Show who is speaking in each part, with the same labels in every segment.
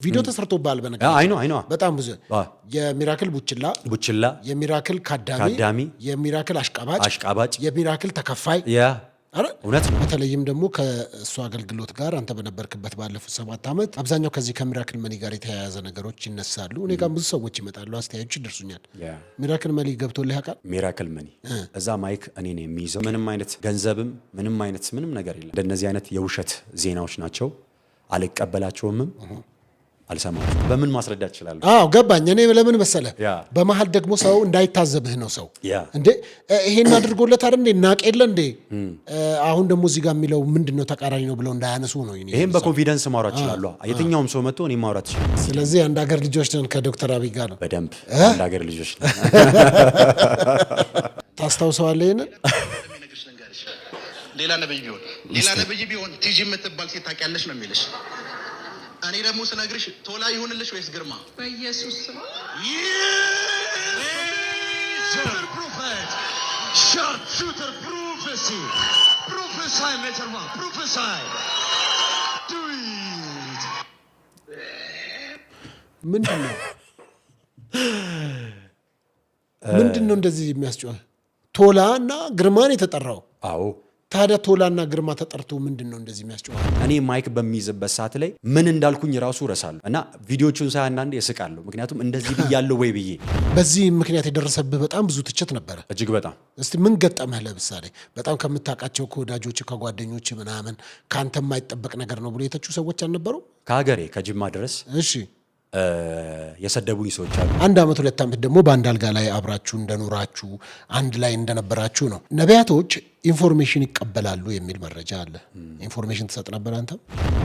Speaker 1: ቪዲዮ ተሰርቶባል በነገር
Speaker 2: አይ ነው
Speaker 1: በጣም ብዙ የሚራክል ቡችላ የሚራክል ካዳሚ የሚራክል አሽቃባጭ የሚራክል ተከፋይ አረ
Speaker 2: እውነት ነው።
Speaker 1: በተለይም ደግሞ ከእሱ አገልግሎት ጋር አንተ በነበርክበት ባለፉት 7 ዓመት አብዛኛው ከዚህ ከሚራክል መኒ ጋር የተያያዘ ነገሮች ይነሳሉ። እኔ ጋር ብዙ ሰዎች ይመጣሉ፣ አስተያየቶች ይደርሱኛል። ሚራክል መኒ ገብቶልህ ያውቃል?
Speaker 2: ሚራክል መኒ እዛ ማይክ እኔ ነው የሚይዘው። ምንም አይነት ገንዘብም ምንም ነገር የለም። እንደነዚህ አይነት የውሸት ዜናዎች ናቸው። አልቀበላቸውም፣ አልሰማሁም። በምን ማስረዳት ይችላል?
Speaker 1: ገባኝ። እኔ ለምን መሰለ በመሃል ደግሞ ሰው እንዳይታዘብህ ነው። ሰው እንዴ ይሄን አድርጎለት አይደል እንዴ ናቀለ እንዴ አሁን ደግሞ እዚህ ጋር የሚለው ምንድነው ተቃራኒ ነው ብለው እንዳያነሱ ነው።
Speaker 2: ይሄን በኮንፊደንስ ማውራት ይችላል። የትኛውም ሰው መጥቶ እኔ ማውራት ይችላል።
Speaker 1: ስለዚህ አንድ ሀገር ልጆች ነን ከዶክተር አብይ ጋር ነው።
Speaker 2: በደንብ አንድ ሀገር ልጆች ነን።
Speaker 1: ታስታውሰዋለህ? ይሄንን
Speaker 3: ሌላ ነብይ ቢሆን ቲጂ የምትባል ሴት ታውቂያለሽ ነው የሚልሽ። እኔ ደግሞ ስነግርሽ ቶላ ይሁንልሽ ወይስ ግርማ?
Speaker 4: በኢየሱስ ስም
Speaker 3: ሱፐር ፕሮፌት ሻርፕ ሹተር ፕሮፌሳይ ሜተርማ ፕሮፌሳይ ዱይት
Speaker 1: ምንድነው እንደዚህ የሚያስጨው? ቶላ እና ግርማን የተጠራው?
Speaker 2: አዎ።
Speaker 1: ታዲያ ቶላና ግርማ ተጠርቶ ምንድነው እንደዚህ የሚያስጨው?
Speaker 2: እኔ ማይክ በሚይዝበት ሰዓት ላይ ምን እንዳልኩኝ ራሱ ረሳለሁ እና ቪዲዮቹን ሳይ አንዳንዴ እስቃለሁ። ምክንያቱም እንደዚህ ብያለሁ ወይ ብዬ።
Speaker 1: በዚህ ምክንያት የደረሰብህ በጣም ብዙ ትችት ነበረ።
Speaker 2: እጅግ በጣም።
Speaker 1: እስቲ ምን ገጠመህ? ለምሳሌ በጣም ከምታውቃቸው ከወዳጆች ከጓደኞች ምናምን ካንተ የማይጠበቅ ነገር ነው ብሎ የተቹ ሰዎች አልነበሩ?
Speaker 2: ከሀገሬ ከጅማ ድረስ
Speaker 1: እሺ
Speaker 2: የሰደቡኝ ሰዎች አሉ።
Speaker 1: 1 ዓመት 2 ዓመት ደግሞ በአንድ አልጋ ላይ አብራችሁ እንደኖራችሁ አንድ ላይ እንደነበራችሁ ነው። ነቢያቶች ኢንፎርሜሽን ይቀበላሉ የሚል መረጃ አለ። ኢንፎርሜሽን ትሰጥ ነበር አንተ?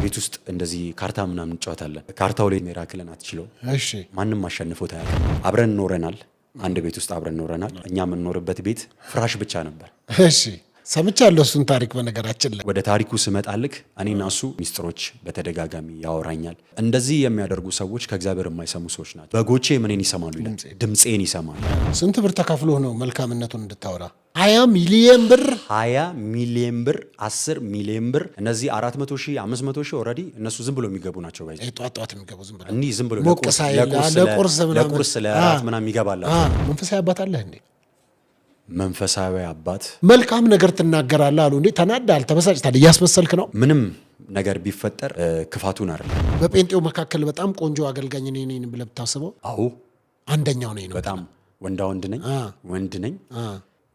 Speaker 2: ቤት ውስጥ እንደዚህ ካርታ ምናምን እንጫወታለን። ካርታው ላይ ሚራክልን አትችለው።
Speaker 1: እሺ
Speaker 2: ማንም አሸንፎት አያውቅም። አብረን ኖረናል። አንድ ቤት ውስጥ አብረን ኖረናል። እኛ የምንኖርበት ቤት ፍራሽ ብቻ ነበር።
Speaker 1: እሺ ሰምቻለሁ እሱን ታሪክ። በነገራችን ላይ
Speaker 2: ወደ ታሪኩ ስመጣልክ እኔና እሱ ሚስጥሮች በተደጋጋሚ ያወራኛል። እንደዚህ የሚያደርጉ ሰዎች ከእግዚአብሔር የማይሰሙ ሰዎች ናቸው። በጎቼ ምንን ይሰማሉ ይላል፣ ድምፄን ይሰማሉ።
Speaker 1: ስንት ብር ተከፍሎ ነው መልካምነቱን እንድታወራ? 20 ሚሊዮን ብር
Speaker 2: 10 ሚሊዮን ብር። እነዚህ 400 ሺህ 500 ሺህ ኦልሬዲ እነሱ ዝም ብሎ የሚገቡ ናቸው። ባይ
Speaker 1: ጧት የሚገቡ ዝም ብሎ
Speaker 2: እንዲህ ዝም ብሎ
Speaker 1: ለቁርስ
Speaker 2: ለራት ምናምን ይገባላቸው።
Speaker 1: መንፈሳዊ አባት አለህ እንዴ?
Speaker 2: መንፈሳዊ አባት
Speaker 1: መልካም ነገር ትናገራለህ አሉ እንዴ? ተናዳል፣ ተበሳጭታል፣ እያስመሰልክ ነው።
Speaker 2: ምንም ነገር ቢፈጠር ክፋቱን አይደለም።
Speaker 1: በጴንጤው መካከል በጣም ቆንጆ አገልጋኝ ነኝ ብለህ ብታስበው፣
Speaker 2: አዎ
Speaker 1: አንደኛው ነኝ ነው።
Speaker 2: በጣም ወንድ ነኝ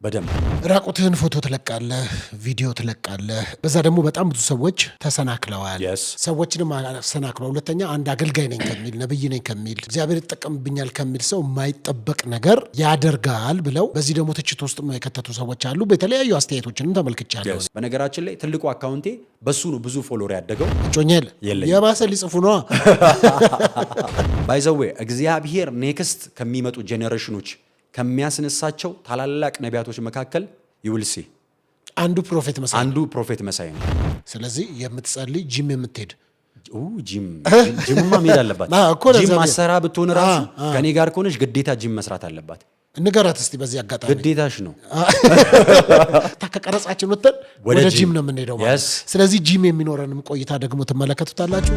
Speaker 2: በደንብ።
Speaker 1: ራቁትህን ፎቶ ትለቃለህ፣ ቪዲዮ ትለቃለህ። በዛ ደግሞ በጣም ብዙ ሰዎች ተሰናክለዋል። ሰዎችንም አሰናክለዋል። ሁለተኛ አንድ አገልጋይ ነኝ ከሚል ነብይ ነኝ ከሚል እግዚአብሔር ይጠቀምብኛል ከሚል ሰው የማይጠበቅ ነገር ያደርጋል ብለው በዚህ ደግሞ ትችት ውስጥ የከተቱ ሰዎች አሉ። በተለያዩ አስተያየቶችንም ተመልክቻለሁ።
Speaker 2: በነገራችን ላይ ትልቁ አካውንቴ በሱ ነው ብዙ ፎሎወር ያደገው።
Speaker 1: እጮኛል የባሰ ሊጽፉ ነዋ።
Speaker 2: ባይዘዌ እግዚአብሔር ኔክስት ከሚመጡ ጄኔሬሽኖች ከሚያስነሳቸው ታላላቅ ነቢያቶች መካከል ይውልሲ
Speaker 1: አንዱ ፕሮፌት መሳይ ነው። ስለዚህ የምትጸልይ ጂም የምትሄድ
Speaker 2: ጂምማ መሄድ አለባት። ጂም ማሰራ ብትሆን ራሱ ከኔ ጋር ከሆነች ግዴታ ጂም መስራት አለባት።
Speaker 1: ንገራት እስቲ በዚህ አጋጣሚ።
Speaker 2: ግዴታሽ ነው።
Speaker 1: ከቀረጻችን ወጥተን ወደ ጂም ነው የምንሄደው ማለት። ስለዚህ ጂም የሚኖረንም ቆይታ ደግሞ ትመለከቱታላችሁ።